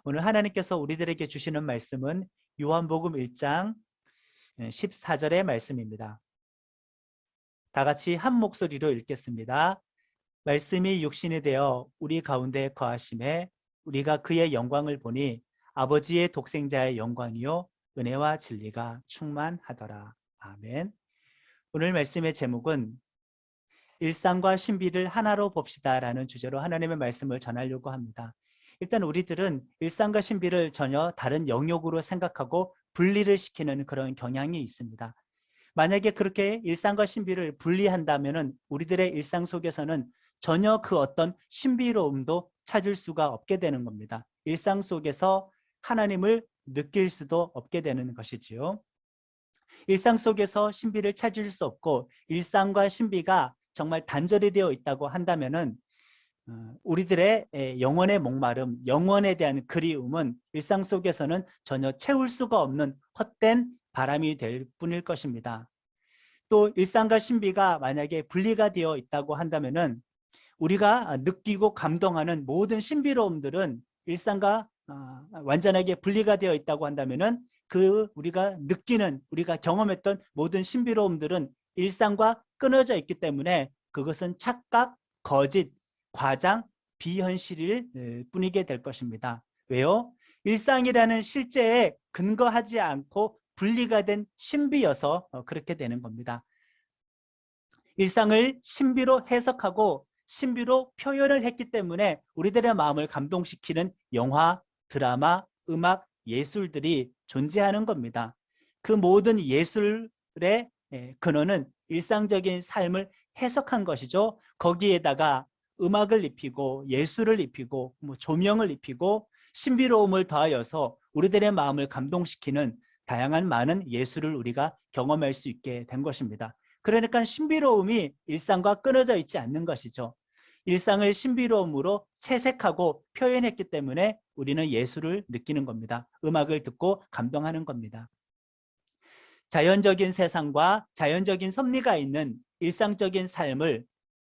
오늘 하나님께서 우리들에게 주시는 말씀은 요한복음 1장 14절의 말씀입니다. 다 같이 한 목소리로 읽겠습니다. 말씀이 육신이 되어 우리 가운데 거하심에 우리가 그의 영광을 보니 아버지의 독생자의 영광이요 은혜와 진리가 충만하더라. 아멘. 오늘 말씀의 제목은 일상과 신비를 하나로 봅시다라는 주제로 하나님의 말씀을 전하려고 합니다. 일단 우리들은 일상과 신비를 전혀 다른 영역으로 생각하고 분리를 시키는 그런 경향이 있습니다. 만약에 그렇게 일상과 신비를 분리한다면 우리들의 일상 속에서는 전혀 그 어떤 신비로움도 찾을 수가 없게 되는 겁니다. 일상 속에서 하나님을 느낄 수도 없게 되는 것이지요. 일상 속에서 신비를 찾을 수 없고 일상과 신비가 정말 단절이 되어 있다고 한다면은 우리들의 영혼의 목마름, 영혼에 대한 그리움은 일상 속에서는 전혀 채울 수가 없는 헛된 바람이 될 뿐일 것입니다. 또 일상과 신비가 만약에 분리가 되어 있다고 한다면은 우리가 느끼고 감동하는 모든 신비로움들은 일상과 완전하게 분리가 되어 있다고 한다면은 그 우리가 느끼는, 우리가 경험했던 모든 신비로움들은 일상과 끊어져 있기 때문에 그것은 착각, 거짓, 과장, 비현실일 뿐이게 될 것입니다. 왜요? 일상이라는 실제에 근거하지 않고 분리가 된 신비여서 그렇게 되는 겁니다. 일상을 신비로 해석하고 신비로 표현을 했기 때문에 우리들의 마음을 감동시키는 영화, 드라마, 음악, 예술들이 존재하는 겁니다. 그 모든 예술의 근원은 일상적인 삶을 해석한 것이죠. 거기에다가 음악을 입히고 예술을 입히고 조명을 입히고 신비로움을 더하여서 우리들의 마음을 감동시키는 다양한 많은 예술을 우리가 경험할 수 있게 된 것입니다. 그러니까 신비로움이 일상과 끊어져 있지 않는 것이죠. 일상을 신비로움으로 채색하고 표현했기 때문에 우리는 예술을 느끼는 겁니다. 음악을 듣고 감동하는 겁니다. 자연적인 세상과 자연적인 섭리가 있는 일상적인 삶을,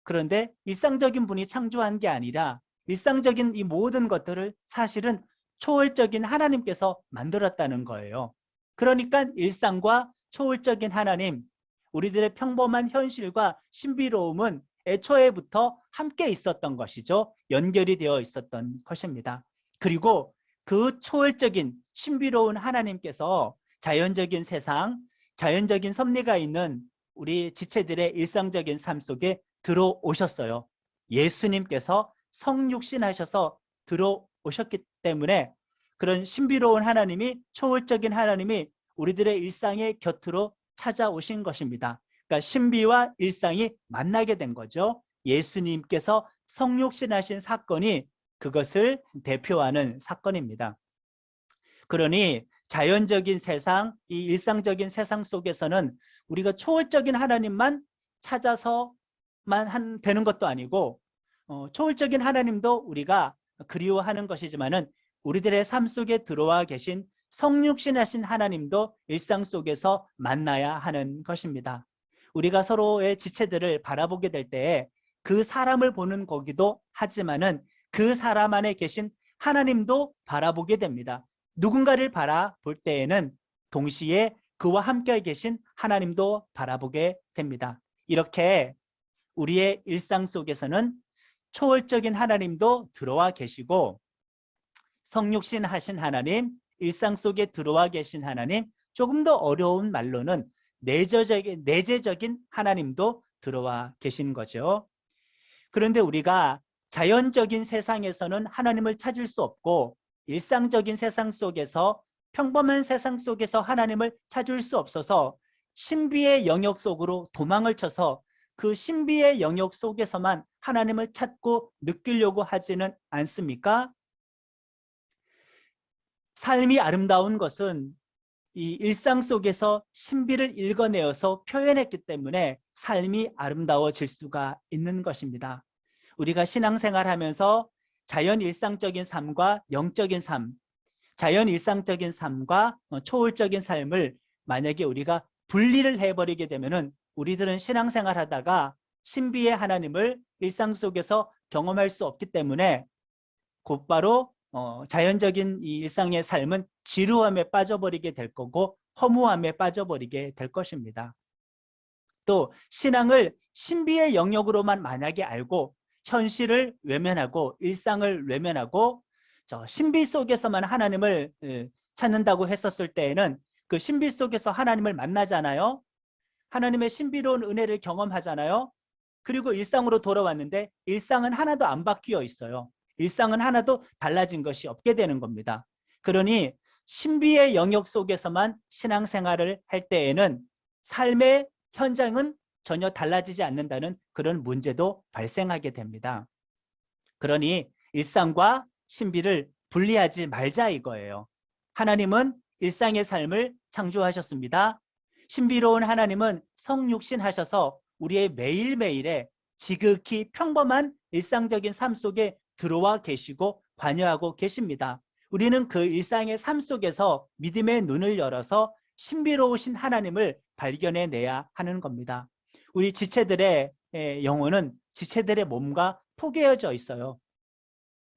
그런데 일상적인 분이 창조한 게 아니라 일상적인 이 모든 것들을 사실은 초월적인 하나님께서 만들었다는 거예요. 그러니까 일상과 초월적인 하나님, 우리들의 평범한 현실과 신비로움은 애초에부터 함께 있었던 것이죠. 연결이 되어 있었던 것입니다. 그리고 그 초월적인 신비로운 하나님께서 자연적인 세상, 자연적인 섭리가 있는 우리 지체들의 일상적인 삶 속에 들어오셨어요. 예수님께서 성육신하셔서 들어오셨기 때문에 그런 신비로운 하나님이, 초월적인 하나님이 우리들의 일상의 곁으로 찾아오신 것입니다. 그러니까 신비와 일상이 만나게 된 거죠. 예수님께서 성육신하신 사건이 그것을 대표하는 사건입니다. 그러니 자연적인 세상, 이 일상적인 세상 속에서는 우리가 초월적인 하나님만 찾아서만 되는 것도 아니고 초월적인 하나님도 우리가 그리워하는 것이지만은 우리들의 삶 속에 들어와 계신 성육신하신 하나님도 일상 속에서 만나야 하는 것입니다. 우리가 서로의 지체들을 바라보게 될 때에 그 사람을 보는 거기도 하지만은 그 사람 안에 계신 하나님도 바라보게 됩니다. 누군가를 바라볼 때에는 동시에 그와 함께 계신 하나님도 바라보게 됩니다. 이렇게 우리의 일상 속에서는 초월적인 하나님도 들어와 계시고 성육신 하신 하나님, 일상 속에 들어와 계신 하나님, 조금 더 어려운 말로는 내재적인 하나님도 들어와 계신 거죠. 그런데 우리가 자연적인 세상에서는 하나님을 찾을 수 없고 일상적인 세상 속에서, 평범한 세상 속에서 하나님을 찾을 수 없어서 신비의 영역 속으로 도망을 쳐서 그 신비의 영역 속에서만 하나님을 찾고 느끼려고 하지는 않습니까? 삶이 아름다운 것은 이 일상 속에서 신비를 읽어내어서 표현했기 때문에 삶이 아름다워질 수가 있는 것입니다. 우리가 신앙생활 하면서 자연 일상적인 삶과 영적인 삶, 자연 일상적인 삶과 초월적인 삶을 만약에 우리가 분리를 해버리게 되면은 우리들은 신앙생활 하다가 신비의 하나님을 일상 속에서 경험할 수 없기 때문에 곧바로 자연적인 이 일상의 삶은 지루함에 빠져버리게 될 거고 허무함에 빠져버리게 될 것입니다. 또 신앙을 신비의 영역으로만 만약에 알고 현실을 외면하고 일상을 외면하고 저 신비 속에서만 하나님을 찾는다고 했었을 때에는 그 신비 속에서 하나님을 만나잖아요. 하나님의 신비로운 은혜를 경험하잖아요. 그리고 일상으로 돌아왔는데 일상은 하나도 안 바뀌어 있어요. 일상은 하나도 달라진 것이 없게 되는 겁니다. 그러니 신비의 영역 속에서만 신앙생활을 할 때에는 삶의 현장은 전혀 달라지지 않는다는 그런 문제도 발생하게 됩니다. 그러니 일상과 신비를 분리하지 말자 이거예요. 하나님은 일상의 삶을 창조하셨습니다. 신비로운 하나님은 성육신하셔서 우리의 매일매일에 지극히 평범한 일상적인 삶 속에 들어와 계시고 관여하고 계십니다. 우리는 그 일상의 삶 속에서 믿음의 눈을 열어서 신비로우신 하나님을 발견해내야 하는 겁니다. 우리 지체들의 영혼은 지체들의 몸과 포개어져 있어요.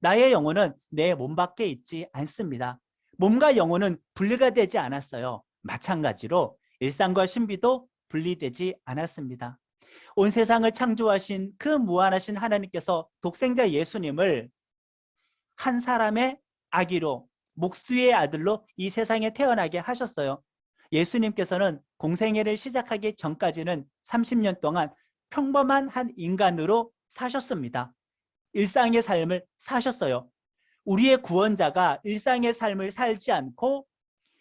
나의 영혼은 내 몸 밖에 있지 않습니다. 몸과 영혼은 분리가 되지 않았어요. 마찬가지로 일상과 신비도 분리되지 않았습니다. 온 세상을 창조하신 그 무한하신 하나님께서 독생자 예수님을 한 사람의 아기로 목수의 아들로 이 세상에 태어나게 하셨어요. 예수님께서는 공생애를 시작하기 전까지는 30년 동안 평범한 한 인간으로 사셨습니다. 일상의 삶을 사셨어요. 우리의 구원자가 일상의 삶을 살지 않고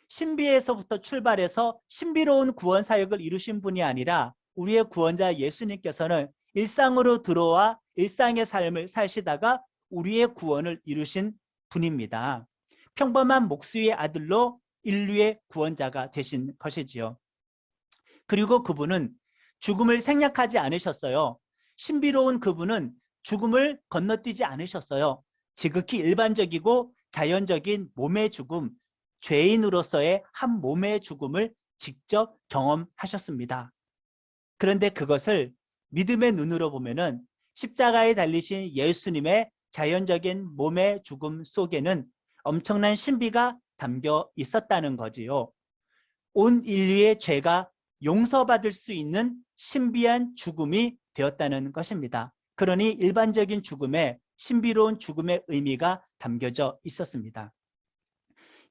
신비에서부터 출발해서 신비로운 구원 사역을 이루신 분이 아니라 우리의 구원자 예수님께서는 일상으로 들어와 일상의 삶을 사시다가 우리의 구원을 이루신 분입니다. 평범한 목수의 아들로 인류의 구원자가 되신 것이지요. 그리고 그분은 죽음을 생략하지 않으셨어요. 신비로운 그분은 죽음을 건너뛰지 않으셨어요. 지극히 일반적이고 자연적인 몸의 죽음, 죄인으로서의 한 몸의 죽음을 직접 경험하셨습니다. 그런데 그것을 믿음의 눈으로 보면은 십자가에 달리신 예수님의 자연적인 몸의 죽음 속에는 엄청난 신비가 담겨 있었다는 거지요. 온 인류의 죄가 용서받을 수 있는 신비한 죽음이 되었다는 것입니다. 그러니 일반적인 죽음에 신비로운 죽음의 의미가 담겨져 있었습니다.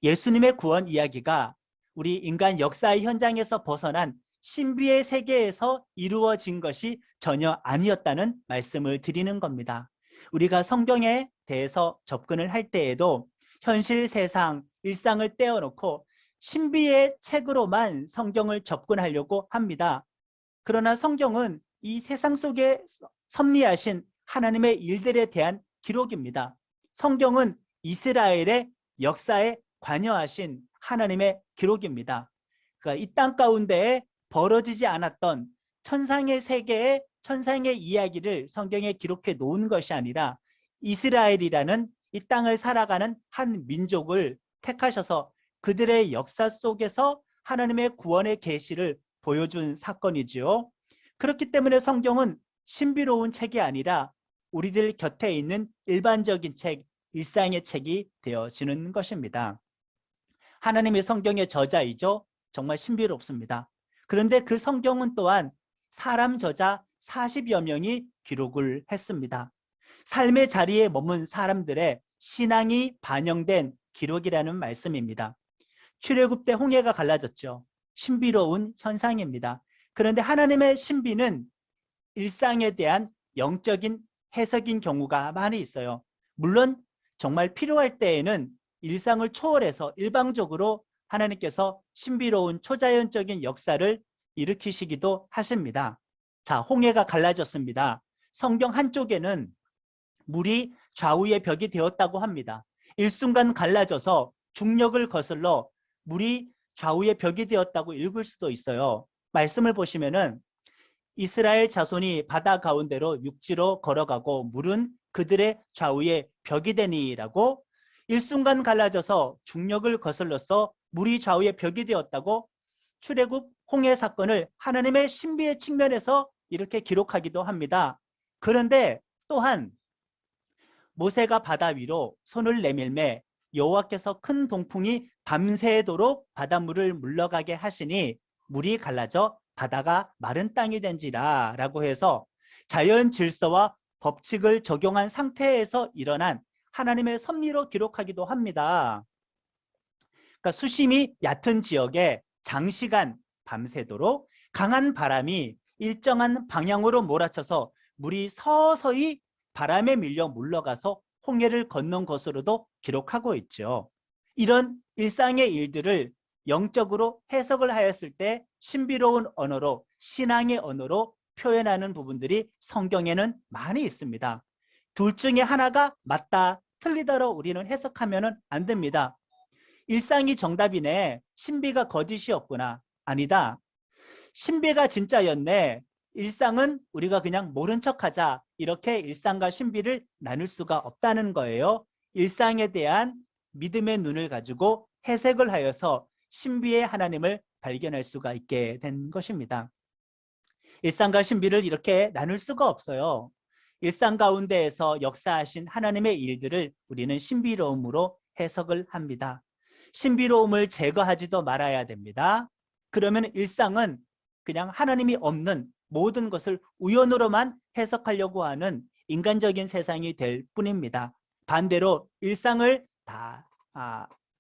예수님의 구원 이야기가 우리 인간 역사의 현장에서 벗어난 신비의 세계에서 이루어진 것이 전혀 아니었다는 말씀을 드리는 겁니다. 우리가 성경에 대해서 접근을 할 때에도 현실 세상, 일상을 떼어놓고 신비의 책으로만 성경을 접근하려고 합니다. 그러나 성경은 이 세상 속에 섭리하신 하나님의 일들에 대한 기록입니다. 성경은 이스라엘의 역사에 관여하신 하나님의 기록입니다. 그러니까 이 땅 가운데에 벌어지지 않았던 천상의 세계의 천상의 이야기를 성경에 기록해 놓은 것이 아니라 이스라엘이라는 이 땅을 살아가는 한 민족을 택하셔서 그들의 역사 속에서 하나님의 구원의 계시를 보여준 사건이지요. 그렇기 때문에 성경은 신비로운 책이 아니라 우리들 곁에 있는 일반적인 책, 일상의 책이 되어지는 것입니다. 하나님의 성경의 저자이죠. 정말 신비롭습니다. 그런데 그 성경은 또한 사람 저자 40여 명이 기록을 했습니다. 삶의 자리에 머문 사람들의 신앙이 반영된 기록이라는 말씀입니다. 출애굽 때 홍해가 갈라졌죠. 신비로운 현상입니다. 그런데 하나님의 신비는 일상에 대한 영적인 해석인 경우가 많이 있어요. 물론 정말 필요할 때에는 일상을 초월해서 일방적으로 하나님께서 신비로운 초자연적인 역사를 일으키시기도 하십니다. 자, 홍해가 갈라졌습니다. 성경 한쪽에는 물이 좌우의 벽이 되었다고 합니다. 일순간 갈라져서 중력을 거슬러 물이 좌우의 벽이 되었다고 읽을 수도 있어요. 말씀을 보시면은 이스라엘 자손이 바다 가운데로 육지로 걸어가고 물은 그들의 좌우에 벽이 되니라고 일순간 갈라져서 중력을 거슬러서 물이 좌우에 벽이 되었다고 출애굽 홍해 사건을 하나님의 신비의 측면에서 이렇게 기록하기도 합니다. 그런데 또한 모세가 바다 위로 손을 내밀매 여호와께서 큰 동풍이 밤새도록 바닷물을 물러가게 하시니 물이 갈라져 바다가 마른 땅이 된지라 라고 해서 자연 질서와 법칙을 적용한 상태에서 일어난 하나님의 섭리로 기록하기도 합니다. 그러니까 수심이 얕은 지역에 장시간 밤새도록 강한 바람이 일정한 방향으로 몰아쳐서 물이 서서히 바람에 밀려 물러가서 홍해를 건넌 것으로도 기록하고 있죠. 이런 일상의 일들을 영적으로 해석을 하였을 때 신비로운 언어로, 신앙의 언어로 표현하는 부분들이 성경에는 많이 있습니다. 둘 중에 하나가 맞다, 틀리다로 우리는 해석하면 안 됩니다. 일상이 정답이네, 신비가 거짓이었구나, 아니다, 신비가 진짜였네, 일상은 우리가 그냥 모른 척하자, 이렇게 일상과 신비를 나눌 수가 없다는 거예요. 일상에 대한 믿음의 눈을 가지고 해석을 하여서 신비의 하나님을 발견할 수가 있게 된 것입니다. 일상과 신비를 이렇게 나눌 수가 없어요. 일상 가운데에서 역사하신 하나님의 일들을 우리는 신비로움으로 해석을 합니다. 신비로움을 제거하지도 말아야 됩니다. 그러면 일상은 그냥 하나님이 없는 모든 것을 우연으로만 해석하려고 하는 인간적인 세상이 될 뿐입니다. 반대로 일상을 다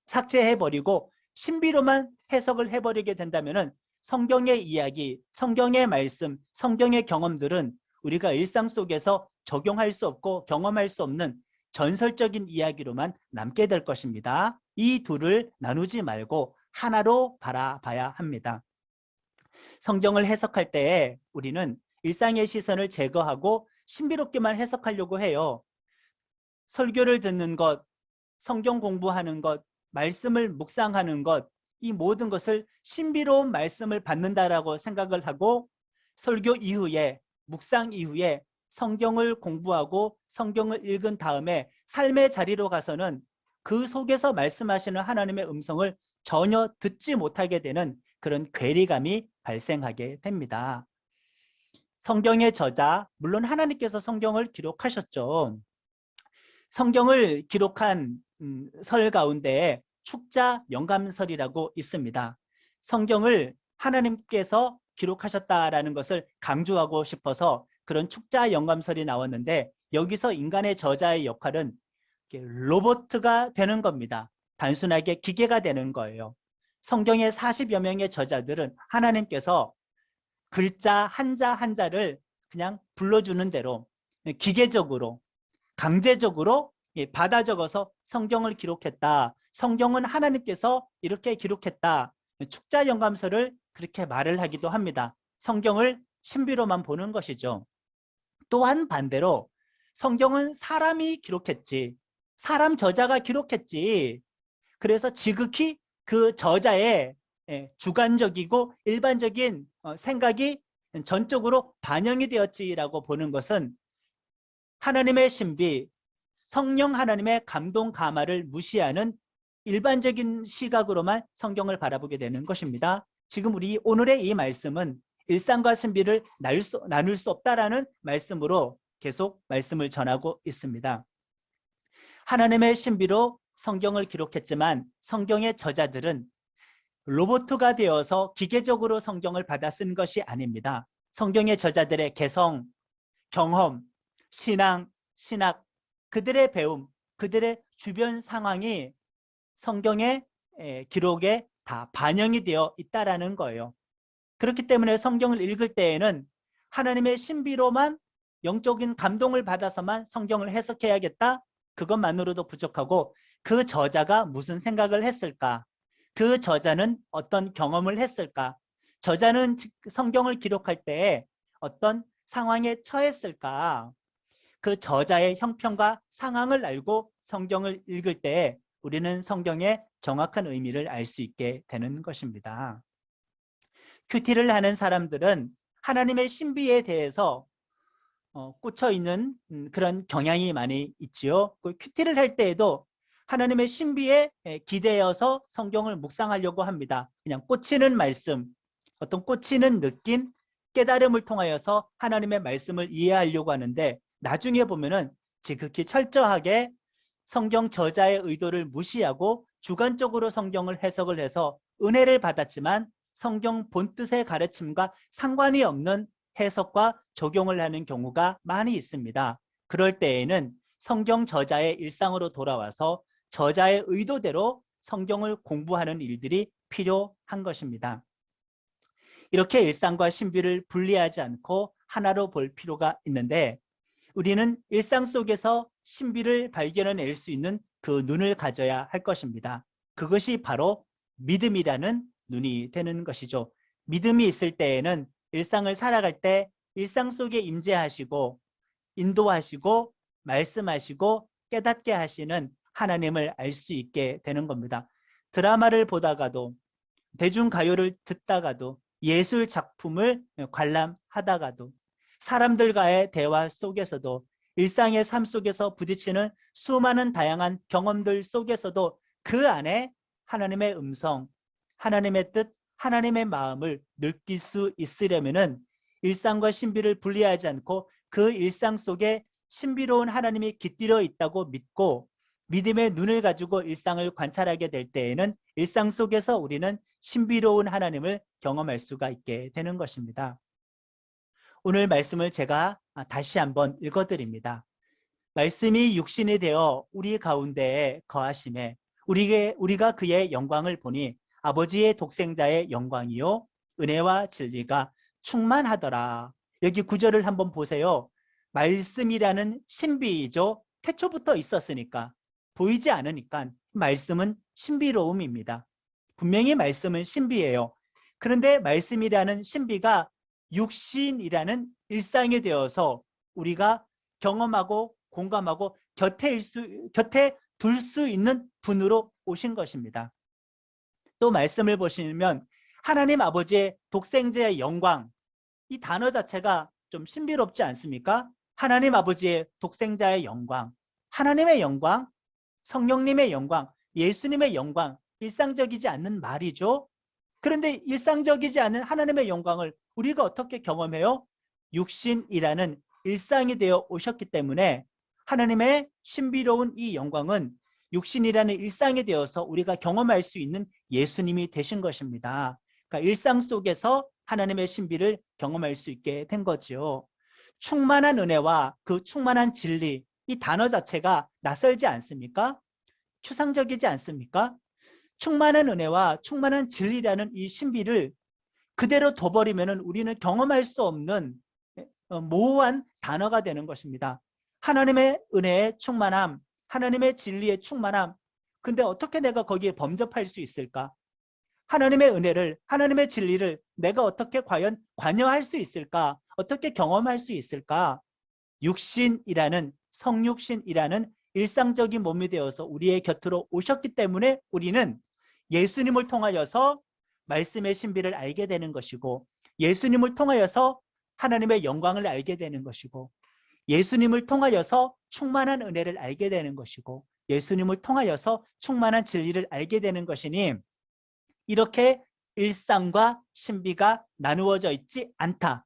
삭제해버리고 신비로만 해석을 해버리게 된다면 성경의 이야기, 성경의 말씀, 성경의 경험들은 우리가 일상 속에서 적용할 수 없고 경험할 수 없는 전설적인 이야기로만 남게 될 것입니다. 이 둘을 나누지 말고 하나로 바라봐야 합니다. 성경을 해석할 때에 우리는 일상의 시선을 제거하고 신비롭게만 해석하려고 해요. 설교를 듣는 것, 성경 공부하는 것, 말씀을 묵상하는 것, 이 모든 것을 신비로운 말씀을 받는다라고 생각을 하고 설교 이후에, 묵상 이후에 성경을 공부하고 성경을 읽은 다음에 삶의 자리로 가서는 그 속에서 말씀하시는 하나님의 음성을 전혀 듣지 못하게 되는 그런 괴리감이 발생하게 됩니다. 성경의 저자, 물론 하나님께서 성경을 기록하셨죠. 성경을 기록한 설 가운데 축자 영감설이라고 있습니다. 성경을 하나님께서 기록하셨다라는 것을 강조하고 싶어서 그런 축자 영감설이 나왔는데 여기서 인간의 저자의 역할은 로봇가 되는 겁니다. 단순하게 기계가 되는 거예요. 성경의 40여 명의 저자들은 하나님께서 글자 한자 한자를 그냥 불러주는 대로 기계적으로 강제적으로 받아 적어서 성경을 기록했다. 성경은 하나님께서 이렇게 기록했다. 축자 영감서를 그렇게 말을 하기도 합니다. 성경을 신비로만 보는 것이죠. 또한 반대로 성경은 사람이 기록했지, 사람 저자가 기록했지, 그래서 지극히 그 저자의 주관적이고 일반적인 생각이 전적으로 반영이 되었지라고 보는 것은 하나님의 신비, 성령 하나님의 감동 감화를 무시하는 일반적인 시각으로만 성경을 바라보게 되는 것입니다. 지금 우리 오늘의 이 말씀은 일상과 신비를 나눌 수 없다라는 말씀으로 계속 말씀을 전하고 있습니다. 하나님의 신비로 성경을 기록했지만 성경의 저자들은 로봇가 되어서 기계적으로 성경을 받아 쓴 것이 아닙니다. 성경의 저자들의 개성, 경험, 신앙, 신학, 그들의 배움, 그들의 주변 상황이 성경의 기록에 다 반영이 되어 있다라는 거예요. 그렇기 때문에 성경을 읽을 때에는 하나님의 신비로만 영적인 감동을 받아서만 성경을 해석해야겠다? 그것만으로도 부족하고 그 저자가 무슨 생각을 했을까? 그 저자는 어떤 경험을 했을까? 저자는 성경을 기록할 때에 어떤 상황에 처했을까? 그 저자의 형편과 상황을 알고 성경을 읽을 때 우리는 성경의 정확한 의미를 알 수 있게 되는 것입니다. 큐티를 하는 사람들은 하나님의 신비에 대해서 꽂혀 있는 그런 경향이 많이 있지요. 그 큐티를 할 때에도 하나님의 신비에 기대어서 성경을 묵상하려고 합니다. 그냥 꽂히는 말씀, 어떤 꽂히는 느낌, 깨달음을 통하여서 하나님의 말씀을 이해하려고 하는데 나중에 보면은 지극히 철저하게 성경 저자의 의도를 무시하고 주관적으로 성경을 해석을 해서 은혜를 받았지만 성경 본뜻의 가르침과 상관이 없는 해석과 적용을 하는 경우가 많이 있습니다. 그럴 때에는 성경 저자의 일상으로 돌아와서 저자의 의도대로 성경을 공부하는 일들이 필요한 것입니다. 이렇게 일상과 신비를 분리하지 않고 하나로 볼 필요가 있는데 우리는 일상 속에서 신비를 발견해낼 수 있는 그 눈을 가져야 할 것입니다. 그것이 바로 믿음이라는 눈이 되는 것이죠. 믿음이 있을 때에는 일상을 살아갈 때 일상 속에 임재하시고 인도하시고 말씀하시고 깨닫게 하시는 하나님을 알 수 있게 되는 겁니다. 드라마를 보다가도 대중가요를 듣다가도 예술 작품을 관람하다가도 사람들과의 대화 속에서도 일상의 삶 속에서 부딪히는 수많은 다양한 경험들 속에서도 그 안에 하나님의 음성, 하나님의 뜻, 하나님의 마음을 느낄 수 있으려면은 일상과 신비를 분리하지 않고 그 일상 속에 신비로운 하나님이 깃들여 있다고 믿고 믿음의 눈을 가지고 일상을 관찰하게 될 때에는 일상 속에서 우리는 신비로운 하나님을 경험할 수가 있게 되는 것입니다. 오늘 말씀을 제가 다시 한번 읽어드립니다. 말씀이 육신이 되어 우리 가운데에 거하심에 우리가 그의 영광을 보니 아버지의 독생자의 영광이요 은혜와 진리가 충만하더라. 여기 구절을 한번 보세요. 말씀이라는 신비이죠. 태초부터 있었으니까 보이지 않으니까 말씀은 신비로움입니다. 분명히 말씀은 신비예요. 그런데 말씀이라는 신비가 육신이라는 일상이 되어서 우리가 경험하고 공감하고 곁에 둘 수 있는 분으로 오신 것입니다. 또 말씀을 보시면 하나님 아버지의 독생자의 영광, 이 단어 자체가 좀 신비롭지 않습니까? 하나님 아버지의 독생자의 영광, 하나님의 영광, 성령님의 영광, 예수님의 영광, 일상적이지 않는 말이죠. 그런데 일상적이지 않은 하나님의 영광을 우리가 어떻게 경험해요? 육신이라는 일상이 되어 오셨기 때문에 하나님의 신비로운 이 영광은 육신이라는 일상이 되어서 우리가 경험할 수 있는 예수님이 되신 것입니다. 그러니까 일상 속에서 하나님의 신비를 경험할 수 있게 된 거죠. 충만한 은혜와 그 충만한 진리, 이 단어 자체가 낯설지 않습니까? 추상적이지 않습니까? 충만한 은혜와 충만한 진리라는 이 신비를 그대로 둬버리면 우리는 경험할 수 없는 모호한 단어가 되는 것입니다. 하나님의 은혜의 충만함, 하나님의 진리의 충만함. 근데 어떻게 내가 거기에 범접할 수 있을까? 하나님의 은혜를, 하나님의 진리를 내가 어떻게 과연 관여할 수 있을까? 어떻게 경험할 수 있을까? 육신이라는, 성육신이라는 일상적인 몸이 되어서 우리의 곁으로 오셨기 때문에 우리는 예수님을 통하여서 말씀의 신비를 알게 되는 것이고, 예수님을 통하여서 하나님의 영광을 알게 되는 것이고, 예수님을 통하여서 충만한 은혜를 알게 되는 것이고, 예수님을 통하여서 충만한 진리를 알게 되는 것이니, 이렇게 일상과 신비가 나누어져 있지 않다.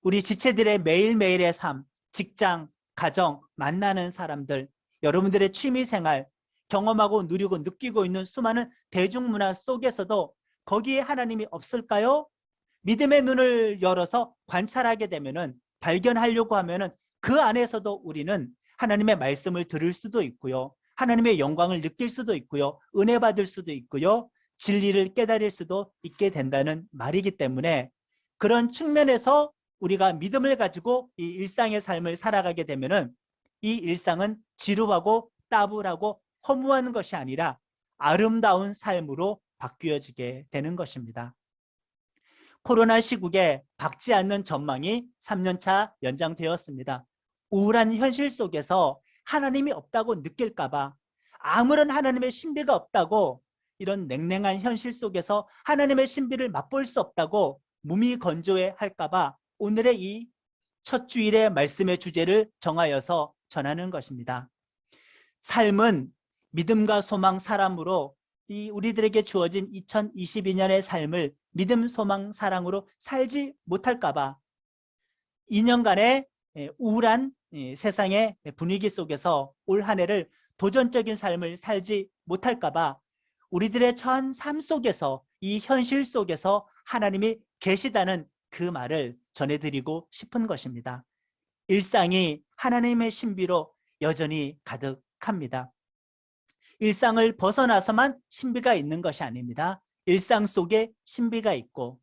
우리 지체들의 매일매일의 삶, 직장, 가정, 만나는 사람들, 여러분들의 취미생활, 경험하고 누리고 느끼고 있는 수많은 대중문화 속에서도 거기에 하나님이 없을까요? 믿음의 눈을 열어서 관찰하게 되면은, 발견하려고 하면은 그 안에서도 우리는 하나님의 말씀을 들을 수도 있고요. 하나님의 영광을 느낄 수도 있고요. 은혜 받을 수도 있고요. 진리를 깨달을 수도 있게 된다는 말이기 때문에 그런 측면에서 우리가 믿음을 가지고 이 일상의 삶을 살아가게 되면은 이 일상은 지루하고 따분하고 허무한 것이 아니라 아름다운 삶으로 바뀌어지게 되는 것입니다. 코로나 시국에 밝지 않는 전망이 3년차 연장되었습니다. 우울한 현실 속에서 하나님이 없다고 느낄까봐, 아무런 하나님의 신비가 없다고, 이런 냉랭한 현실 속에서 하나님의 신비를 맛볼 수 없다고 무미건조해 할까봐 오늘의 이 첫 주일의 말씀의 주제를 정하여서 전하는 것입니다. 삶은 믿음과 소망, 사랑으로 이 우리들에게 주어진 2022년의 삶을 믿음, 소망, 사랑으로 살지 못할까 봐 2년간의 우울한 이 세상의 분위기 속에서 올 한 해를 도전적인 삶을 살지 못할까 봐 우리들의 처한 삶 속에서, 이 현실 속에서 하나님이 계시다는 그 말을 전해드리고 싶은 것입니다. 일상이 하나님의 신비로 여전히 가득합니다. 일상을 벗어나서만 신비가 있는 것이 아닙니다. 일상 속에 신비가 있고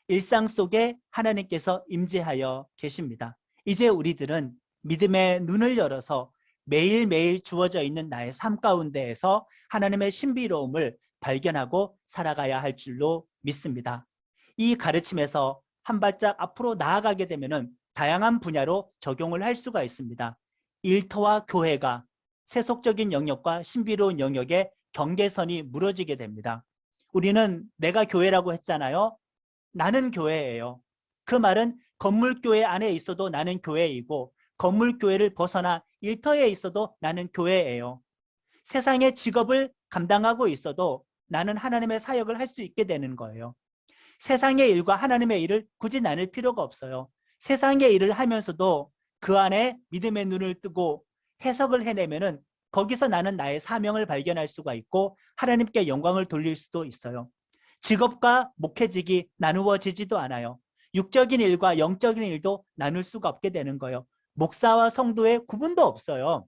일상 속에 하나님께서 임재하여 계십니다. 이제 우리들은 믿음의 눈을 열어서 매일매일 주어져 있는 나의 삶 가운데에서 하나님의 신비로움을 발견하고 살아가야 할 줄로 믿습니다. 이 가르침에서 한 발짝 앞으로 나아가게 되면 다양한 분야로 적용을 할 수가 있습니다. 일터와 교회가 세속적인 영역과 신비로운 영역의 경계선이 무너지게 됩니다. 우리는 내가 교회라고 했잖아요. 나는 교회예요. 그 말은 건물교회 안에 있어도 나는 교회이고 건물교회를 벗어나 일터에 있어도 나는 교회예요. 세상의 직업을 감당하고 있어도 나는 하나님의 사역을 할 수 있게 되는 거예요. 세상의 일과 하나님의 일을 굳이 나눌 필요가 없어요. 세상의 일을 하면서도 그 안에 믿음의 눈을 뜨고 해석을 해내면은 거기서 나는 나의 사명을 발견할 수가 있고 하나님께 영광을 돌릴 수도 있어요. 직업과 목회직이 나누어지지도 않아요. 육적인 일과 영적인 일도 나눌 수가 없게 되는 거예요. 목사와 성도의 구분도 없어요.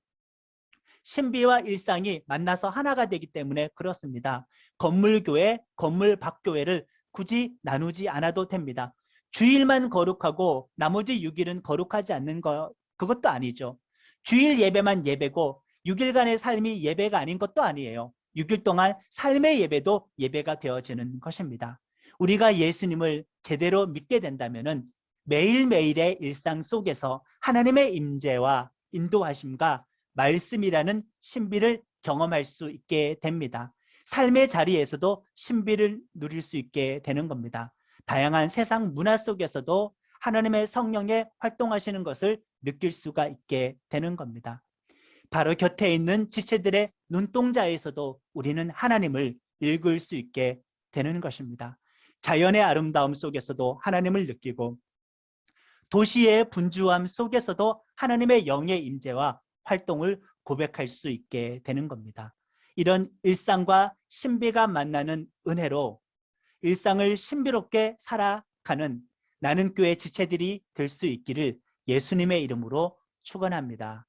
신비와 일상이 만나서 하나가 되기 때문에 그렇습니다. 건물교회, 건물 밖교회를 굳이 나누지 않아도 됩니다. 주일만 거룩하고 나머지 6일은 거룩하지 않는 거, 그것도 아니죠. 주일 예배만 예배고 6일간의 삶이 예배가 아닌 것도 아니에요. 6일 동안 삶의 예배도 예배가 되어지는 것입니다. 우리가 예수님을 제대로 믿게 된다면 매일매일의 일상 속에서 하나님의 임재와 인도하심과 말씀이라는 신비를 경험할 수 있게 됩니다. 삶의 자리에서도 신비를 누릴 수 있게 되는 겁니다. 다양한 세상 문화 속에서도 하나님의 성령의 활동하시는 것을 느낄 수가 있게 되는 겁니다. 바로 곁에 있는 지체들의 눈동자에서도 우리는 하나님을 읽을 수 있게 되는 것입니다. 자연의 아름다움 속에서도 하나님을 느끼고 도시의 분주함 속에서도 하나님의 영의 임재와 활동을 고백할 수 있게 되는 겁니다. 이런 일상과 신비가 만나는 은혜로 일상을 신비롭게 살아가는 나는 교회 지체들이 될 수 있기를 예수님의 이름으로 축원합니다.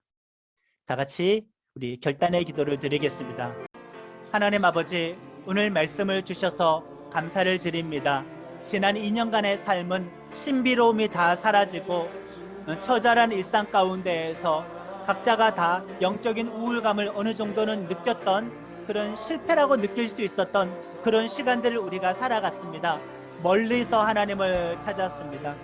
다 같이 우리 결단의 기도를 드리겠습니다. 하나님 아버지, 오늘 말씀을 주셔서 감사를 드립니다. 지난 2년간의 삶은 신비로움이 다 사라지고 처절한 일상 가운데에서 각자가 다 영적인 우울감을 어느 정도는 느꼈던 그런 실패라고 느낄 수 있었던 그런 시간들을 우리가 살아갔습니다. 멀리서 하나님을 찾았습니다.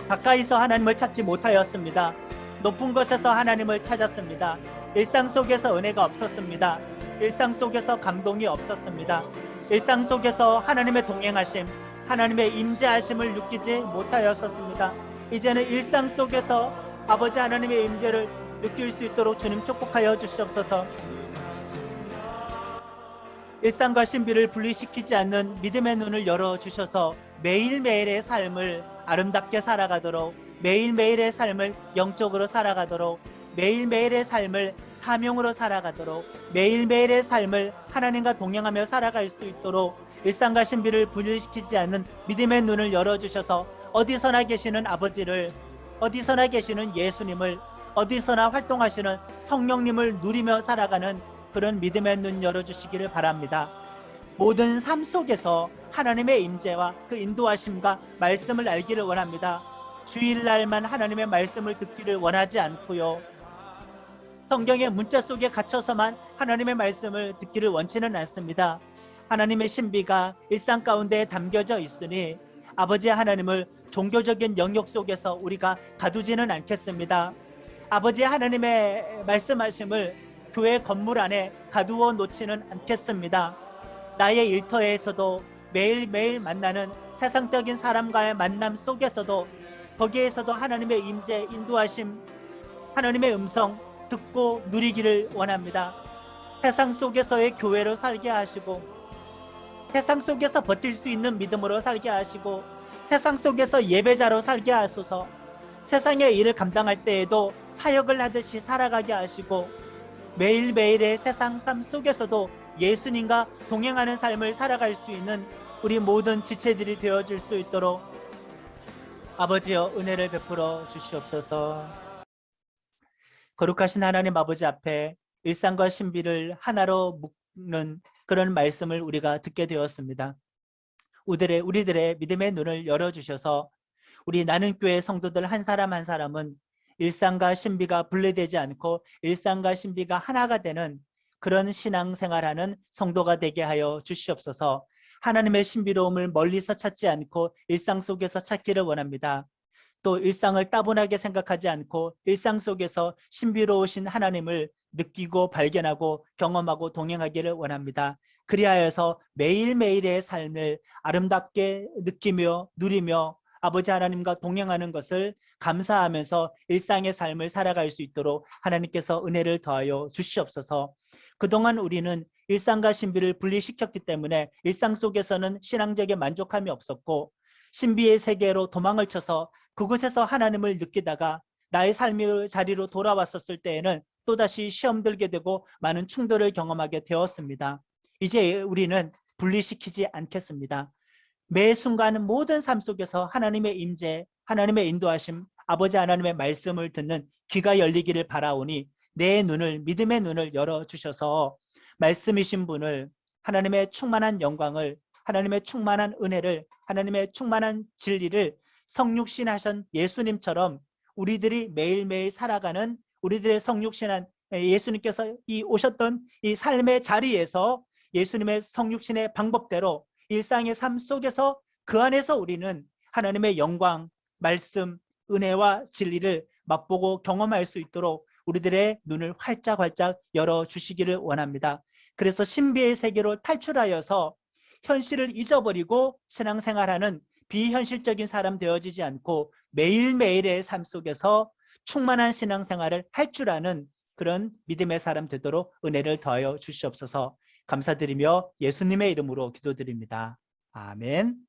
가까이서 하나님을 찾지 못하였습니다. 높은 곳에서 하나님을 찾았습니다. 일상 속에서 은혜가 없었습니다. 일상 속에서 감동이 없었습니다. 일상 속에서 하나님의 동행하심, 하나님의 임재하심을 느끼지 못하였었습니다. 이제는 일상 속에서 아버지 하나님의 임재를 느낄 수 있도록 주님 축복하여 주시옵소서. 일상과 신비를 분리시키지 않는 믿음의 눈을 열어주셔서 매일매일의 삶을 아름답게 살아가도록, 매일매일의 삶을 영적으로 살아가도록, 매일매일의 삶을 사명으로 살아가도록, 매일매일의 삶을 하나님과 동행하며 살아갈 수 있도록 일상과 신비를 분리시키지 않는 믿음의 눈을 열어주셔서 어디서나 계시는 아버지를, 어디서나 계시는 예수님을, 어디서나 활동하시는 성령님을 누리며 살아가는 그런 믿음의 눈 열어주시기를 바랍니다. 모든 삶 속에서 하나님의 임재와 그 인도하심과 말씀을 알기를 원합니다. 주일날만 하나님의 말씀을 듣기를 원하지 않고요. 성경의 문자 속에 갇혀서만 하나님의 말씀을 듣기를 원치는 않습니다. 하나님의 신비가 일상 가운데 담겨져 있으니 아버지 하나님을 종교적인 영역 속에서 우리가 가두지는 않겠습니다. 아버지 하나님의 말씀하심을 교회 건물 안에 가두어 놓지는 않겠습니다. 나의 일터에서도 매일매일 만나는 세상적인 사람과의 만남 속에서도 거기에서도 하나님의 임재, 인도하심, 하나님의 음성 듣고 누리기를 원합니다. 세상 속에서의 교회로 살게 하시고 세상 속에서 버틸 수 있는 믿음으로 살게 하시고 세상 속에서 예배자로 살게 하소서. 세상의 일을 감당할 때에도 사역을 하듯이 살아가게 하시고 매일매일의 세상 삶 속에서도 예수님과 동행하는 삶을 살아갈 수 있는 우리 모든 지체들이 되어질 수 있도록 아버지여 은혜를 베풀어 주시옵소서. 거룩하신 하나님 아버지 앞에 일상과 신비를 하나로 묶는 그런 말씀을 우리가 듣게 되었습니다. 우리들의 믿음의 눈을 열어주셔서 우리 나는교회 성도들 한 사람 한 사람은 일상과 신비가 분리되지 않고 일상과 신비가 하나가 되는 그런 신앙생활하는 성도가 되게 하여 주시옵소서. 하나님의 신비로움을 멀리서 찾지 않고 일상 속에서 찾기를 원합니다. 또 일상을 따분하게 생각하지 않고 일상 속에서 신비로우신 하나님을 느끼고 발견하고 경험하고 동행하기를 원합니다. 그리하여서 매일매일의 삶을 아름답게 느끼며 누리며 아버지 하나님과 동행하는 것을 감사하면서 일상의 삶을 살아갈 수 있도록 하나님께서 은혜를 더하여 주시옵소서. 그동안 우리는 일상과 신비를 분리시켰기 때문에 일상 속에서는 신앙적인 만족함이 없었고 신비의 세계로 도망을 쳐서 그곳에서 하나님을 느끼다가 나의 삶의 자리로 돌아왔었을 때에는 또다시 시험 들게 되고 많은 충돌을 경험하게 되었습니다. 이제 우리는 분리시키지 않겠습니다. 매 순간 모든 삶 속에서 하나님의 임재, 하나님의 인도하심, 아버지 하나님의 말씀을 듣는 귀가 열리기를 바라오니 내 눈을, 믿음의 눈을 열어주셔서 말씀이신 분을, 하나님의 충만한 영광을, 하나님의 충만한 은혜를, 하나님의 충만한 진리를 성육신하신 예수님처럼 우리들이 매일매일 살아가는 우리들의 성육신한 예수님께서 오셨던 이 삶의 자리에서 예수님의 성육신의 방법대로 일상의 삶 속에서 그 안에서 우리는 하나님의 영광, 말씀, 은혜와 진리를 맛보고 경험할 수 있도록 우리들의 눈을 활짝활짝 열어주시기를 원합니다. 그래서 신비의 세계로 탈출하여서 현실을 잊어버리고 신앙생활하는 비현실적인 사람 되어지지 않고 매일매일의 삶 속에서 충만한 신앙생활을 할 줄 아는 그런 믿음의 사람 되도록 은혜를 더하여 주시옵소서. 감사드리며 예수님의 이름으로 기도드립니다. 아멘.